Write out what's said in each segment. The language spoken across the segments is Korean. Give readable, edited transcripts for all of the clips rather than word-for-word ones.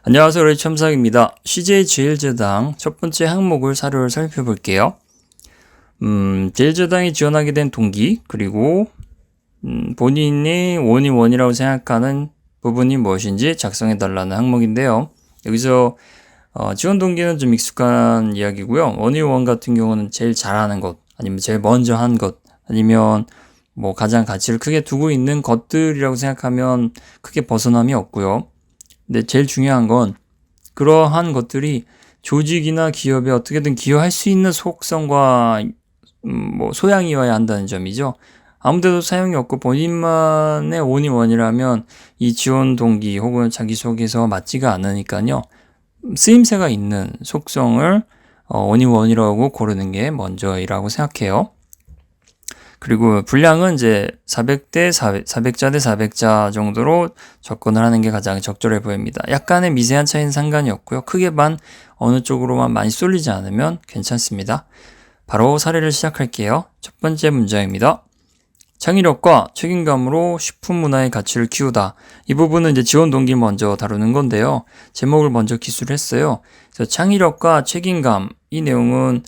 안녕하세요. 레이첨삭입니다. CJ제일제당 첫 번째 항목을 사료를 살펴볼게요. 제일제당이 지원하게 된 동기, 그리고 본인이 원이라고 생각하는 부분이 무엇인지 작성해달라는 항목인데요. 여기서 지원 동기는 좀 익숙한 이야기고요. 원의원 같은 경우는 제일 잘하는 것, 아니면 제일 먼저 한 것, 아니면 뭐 가장 가치를 크게 두고 있는 것들이라고 생각하면 크게 벗어남이 없고요. 근데 제일 중요한 건 그러한 것들이 조직이나 기업에 어떻게든 기여할 수 있는 속성과 소양이어야 한다는 점이죠. 아무데도 사용이 없고 본인만의 원이라면 이 지원 동기 혹은 자기소개서 맞지가 않으니까요. 쓰임새가 있는 속성을 원이라고 고르는 게 먼저이라고 생각해요. 그리고 분량은 이제 400대 400자 대 400자 정도로 접근을 하는 게 가장 적절해 보입니다. 약간의 미세한 차이는 상관이 없고요. 크게 어느 쪽으로만 많이 쏠리지 않으면 괜찮습니다. 바로 사례를 시작할게요. 첫 번째 문장입니다. 창의력과 책임감으로 식품 문화의 가치를 키우다. 이 부분은 이제 지원 동기 먼저 다루는 건데요. 제목을 먼저 기술을 했어요. 그래서 창의력과 책임감, 이 내용은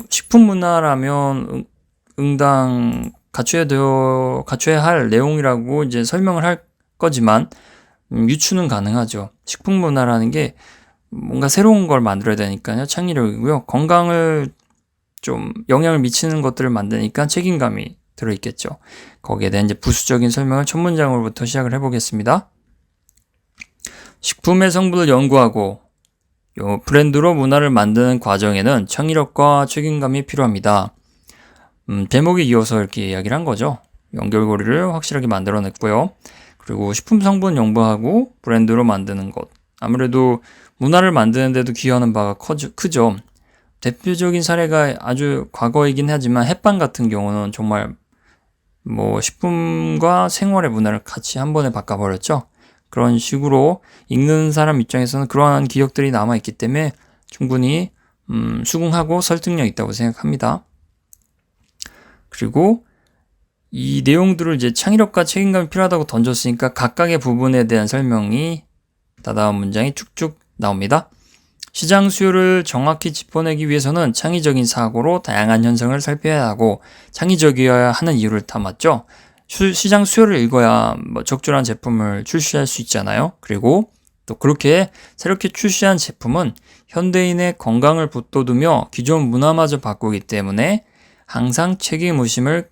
식품 문화라면 응당 갖춰야 할 내용이라고 이제 설명을 할 거지만 유추는 가능하죠. 식품 문화라는 게 뭔가 새로운 걸 만들어야 되니까요. 창의력이고요. 건강을 좀 영향을 미치는 것들을 만드니까 책임감이 들어있겠죠. 거기에 대한 이제 부수적인 설명을 첫 문장으로부터 시작을 해보겠습니다. 식품의 성분을 연구하고 브랜드로 문화를 만드는 과정에는 창의력과 책임감이 필요합니다. 제목에 이어서 이렇게 이야기를 한 거죠. 연결고리를 확실하게 만들어냈고요. 그리고 식품 성분 연구하고 브랜드로 만드는 것. 아무래도 문화를 만드는데도 기여하는 바가 크죠. 대표적인 사례가 아주 과거이긴 하지만 햇반 같은 경우는 정말 식품과 생활의 문화를 같이 한 번에 바꿔버렸죠. 그런 식으로 읽는 사람 입장에서는 그러한 기억들이 남아있기 때문에 충분히 수긍하고 설득력 있다고 생각합니다. 그리고 이 내용들을 이제 창의력과 책임감이 필요하다고 던졌으니까 각각의 부분에 대한 설명이 다다음 문장이 쭉쭉 나옵니다. 시장 수요를 정확히 짚어내기 위해서는 창의적인 사고로 다양한 현상을 살펴야 하고 창의적이어야 하는 이유를 담았죠. 시장 수요를 읽어야 적절한 제품을 출시할 수 있잖아요. 그리고 또 그렇게 새롭게 출시한 제품은 현대인의 건강을 붙돋우며 기존 문화마저 바꾸기 때문에 항상 책임의식을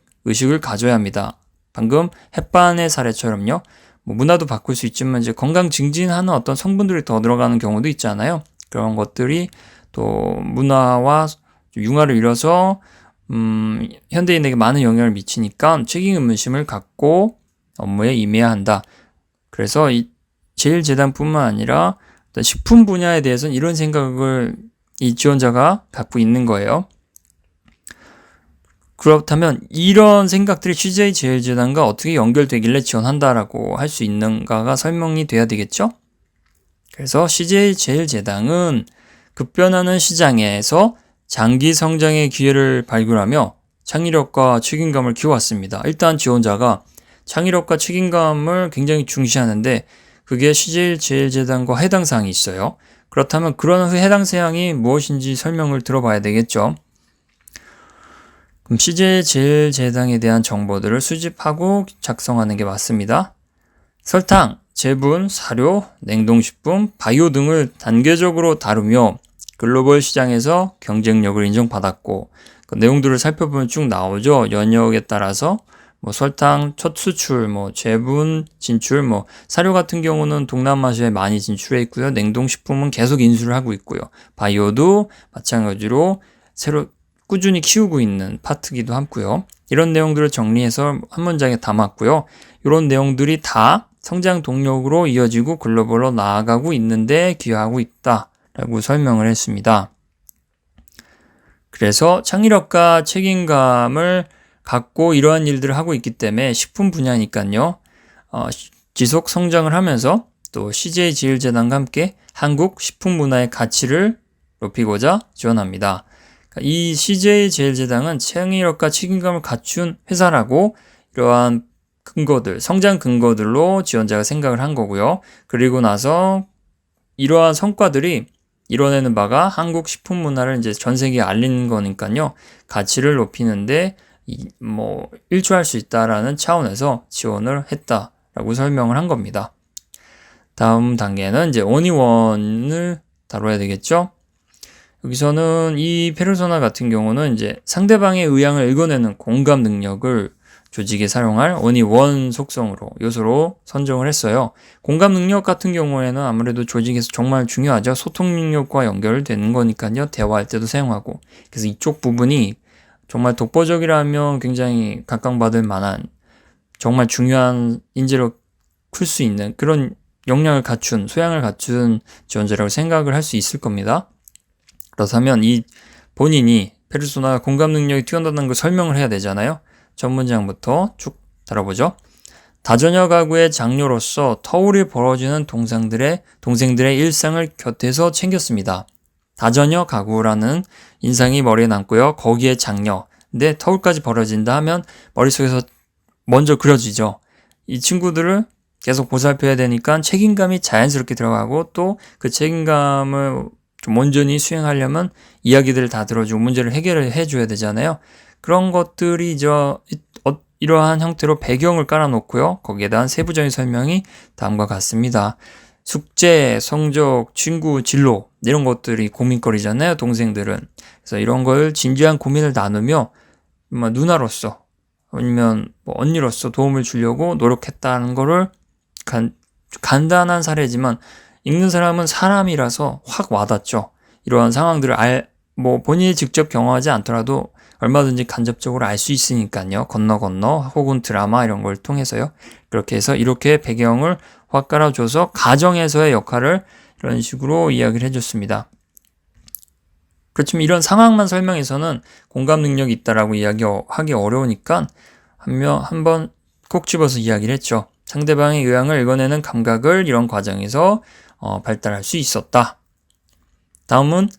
가져야 합니다. 방금 햇반의 사례처럼요. 문화도 바꿀 수 있지만 이제 건강 증진하는 어떤 성분들이 더 들어가는 경우도 있잖아요. 그런 것들이 또 문화와 융화를 이뤄서 현대인에게 많은 영향을 미치니까 책임의식을 갖고 업무에 임해야 한다. 그래서 이 제일재단뿐만 아니라 식품 분야에 대해서는 이런 생각을 이 지원자가 갖고 있는 거예요. 그렇다면 이런 생각들이 CJ제일제당과 어떻게 연결되길래 지원한다라고 할 수 있는가가 설명이 돼야 되겠죠? 그래서 CJ제일제당은 급변하는 시장에서 장기 성장의 기회를 발굴하며 창의력과 책임감을 키워왔습니다. 일단 지원자가 창의력과 책임감을 굉장히 중시하는데 그게 CJ제일제당과 해당 사항이 있어요. 그렇다면 그런 해당 사항이 무엇인지 설명을 들어봐야 되겠죠. 그럼 CJ제일제당에 대한 정보들을 수집하고 작성하는 게 맞습니다. 설탕, 제분, 사료, 냉동식품, 바이오 등을 단계적으로 다루며 글로벌 시장에서 경쟁력을 인정받았고 그 내용들을 살펴보면 쭉 나오죠. 연역에 따라서 설탕 첫 수출, 제분 진출, 사료 같은 경우는 동남아시아에 많이 진출해 있고요. 냉동식품은 계속 인수를 하고 있고요. 바이오도 마찬가지로 새로 꾸준히 키우고 있는 파트기도 하고요. 이런 내용들을 정리해서 한 문장에 담았고요. 이런 내용들이 다 성장 동력으로 이어지고 글로벌로 나아가고 있는데 기여하고 있다라고 설명을 했습니다. 그래서 창의력과 책임감을 갖고 이러한 일들을 하고 있기 때문에 식품 분야니까요. 지속 성장을 하면서 또 CJ제일제당과 함께 한국 식품 문화의 가치를 높이고자 지원합니다. 이 CJ제일제당은 창의력과 책임감을 갖춘 회사라고 이러한 성장 근거들로 지원자가 생각을 한 거고요. 그리고 나서 이러한 성과들이 이뤄내는 바가 한국 식품 문화를 이제 전 세계에 알리는 거니까요. 가치를 높이는데 일조할 수 있다라는 차원에서 지원을 했다라고 설명을 한 겁니다. 다음 단계는 이제 원의원을 다뤄야 되겠죠. 여기서는 이 페르소나 같은 경우는 이제 상대방의 의향을 읽어내는 공감 능력을 조직에 사용할 원의원 속성으로 요소로 선정을 했어요. 공감 능력 같은 경우에는 아무래도 조직에서 정말 중요하죠. 소통 능력과 연결되는 거니까요. 대화할 때도 사용하고. 그래서 이쪽 부분이 정말 독보적이라면 굉장히 각광받을 만한 정말 중요한 인재로 클 수 있는 그런 역량을 갖춘, 소양을 갖춘 지원자라고 생각을 할 수 있을 겁니다. 그렇다면 이 본인이 페르소나 공감 능력이 뛰어나다는 걸 설명을 해야 되잖아요. 첫 문장부터 쭉 다뤄보죠. 다저녀 가구의 장녀로서 터울이 벌어지는 동생들의 일상을 곁에서 챙겼습니다. 다저녀 가구라는 인상이 머리에 남고요. 거기에 장녀. 근데 터울까지 벌어진다 하면 머릿속에서 먼저 그려지죠. 이 친구들을 계속 보살펴야 되니까 책임감이 자연스럽게 들어가고 또 그 책임감을 좀 온전히 수행하려면 이야기들을 다 들어주고 문제를 해결을 해줘야 되잖아요. 그런 것들이 이러한 형태로 배경을 깔아놓고요. 거기에 대한 세부적인 설명이 다음과 같습니다. 숙제, 성적, 친구, 진로 이런 것들이 고민거리잖아요. 동생들은. 그래서 이런 걸 진지한 고민을 나누며 누나로서 아니면 언니로서 도움을 주려고 노력했다는 거를 간단한 사례지만 읽는 사람은 사람이라서 확 와닿죠. 이러한 상황들을 본인이 직접 경험하지 않더라도 얼마든지 간접적으로 알 수 있으니까요. 건너 혹은 드라마 이런 걸 통해서요. 그렇게 해서 이렇게 배경을 확 깔아줘서 가정에서의 역할을 이런 식으로 이야기를 해줬습니다. 그렇지만 이런 상황만 설명해서는 공감 능력이 있다라고 이야기하기 어려우니까 한번 콕 집어서 이야기를 했죠. 상대방의 의향을 읽어내는 감각을 이런 과정에서 발달할 수 있었다. 다음은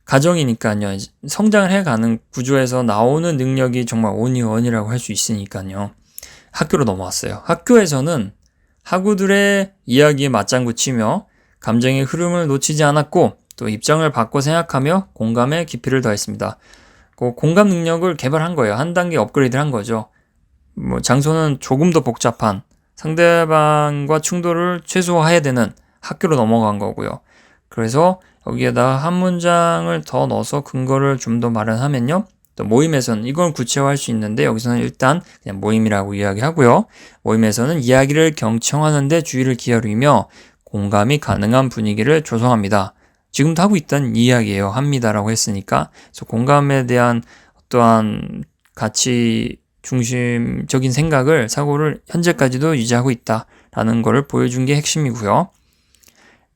가정이니까요. 성장을 해가는 구조에서 나오는 능력이 정말 온이원이라고 할 수 있으니까요. 학교로 넘어왔어요. 학교에서는 학우들의 이야기에 맞장구 치며 감정의 흐름을 놓치지 않았고 또 입장을 바꿔 생각하며 공감의 깊이를 더했습니다. 그 공감 능력을 개발한 거예요. 한 단계 업그레이드를 한 거죠. 장소는 조금 더 복잡한 상대방과 충돌을 최소화해야 되는 학교로 넘어간 거고요. 그래서 여기에다 한 문장을 더 넣어서 근거를 좀 더 마련하면요. 또 모임에서는 이건 구체화할 수 있는데 여기서는 일단 그냥 모임이라고 이야기하고요. 모임에서는 이야기를 경청하는 데 주의를 기울이며 공감이 가능한 분위기를 조성합니다. 지금도 하고 있다는 이야기예요. 합니다라고 했으니까. 그래서 공감에 대한 어떠한 가치 중심적인 사고를 현재까지도 유지하고 있다라는 것을 보여준 게 핵심이고요.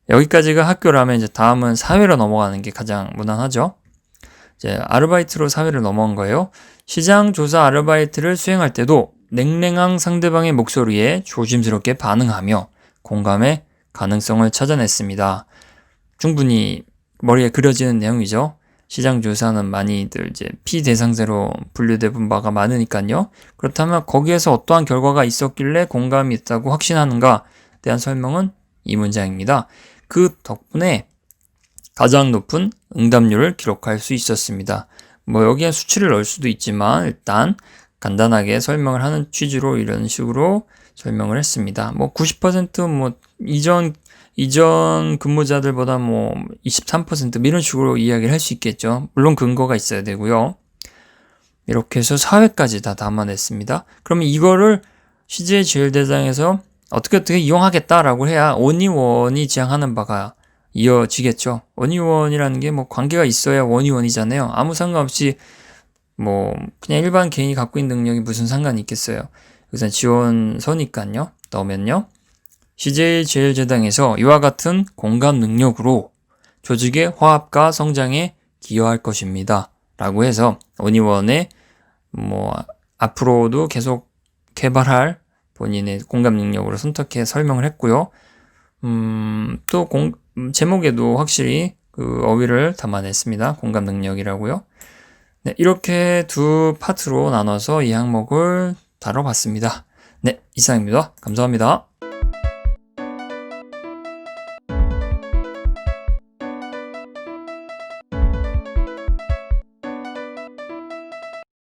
여기까지가 학교라면 이제 다음은 사회로 넘어가는 게 가장 무난하죠. 이제 아르바이트로 사회를 넘어간 거예요. 시장 조사 아르바이트를 수행할 때도 냉랭한 상대방의 목소리에 조심스럽게 반응하며 공감의 가능성을 찾아냈습니다. 충분히 머리에 그려지는 내용이죠. 시장 조사는 많이들 이제 피대상자로 분류된 바가 많으니까요. 그렇다면 거기에서 어떠한 결과가 있었길래 공감이 있다고 확신하는가에 대한 설명은 이 문장입니다. 그 덕분에 가장 높은 응답률을 기록할 수 있었습니다. 여기에 수치를 넣을 수도 있지만 일단 간단하게 설명을 하는 취지로 이런 식으로 설명을 했습니다. 90% 이전 근무자들보다 23% 이런 식으로 이야기를 할 수 있겠죠. 물론 근거가 있어야 되고요. 이렇게 해서 사회까지 다 담아냈습니다. 그러면 이거를 CJ 제일대상에서 어떻게 이용하겠다라고 해야 원의원이 지향하는 바가 이어지겠죠. 원의원이라는 게 관계가 있어야 원의원이잖아요. 아무 상관없이 그냥 일반 개인이 갖고 있는 능력이 무슨 상관이 있겠어요. 그래서 지원서니까요. 넣으면요. CJ 제일제당에서 이와 같은 공감 능력으로 조직의 화합과 성장에 기여할 것입니다. 라고 해서 원의원의 앞으로도 계속 개발할 본인의 공감 능력으로 선택해 설명을 했고요. 또 제목에도 확실히 그 어휘를 담아냈습니다. 공감 능력이라고요. 네, 이렇게 두 파트로 나눠서 이 항목을 다뤄봤습니다. 네, 이상입니다. 감사합니다.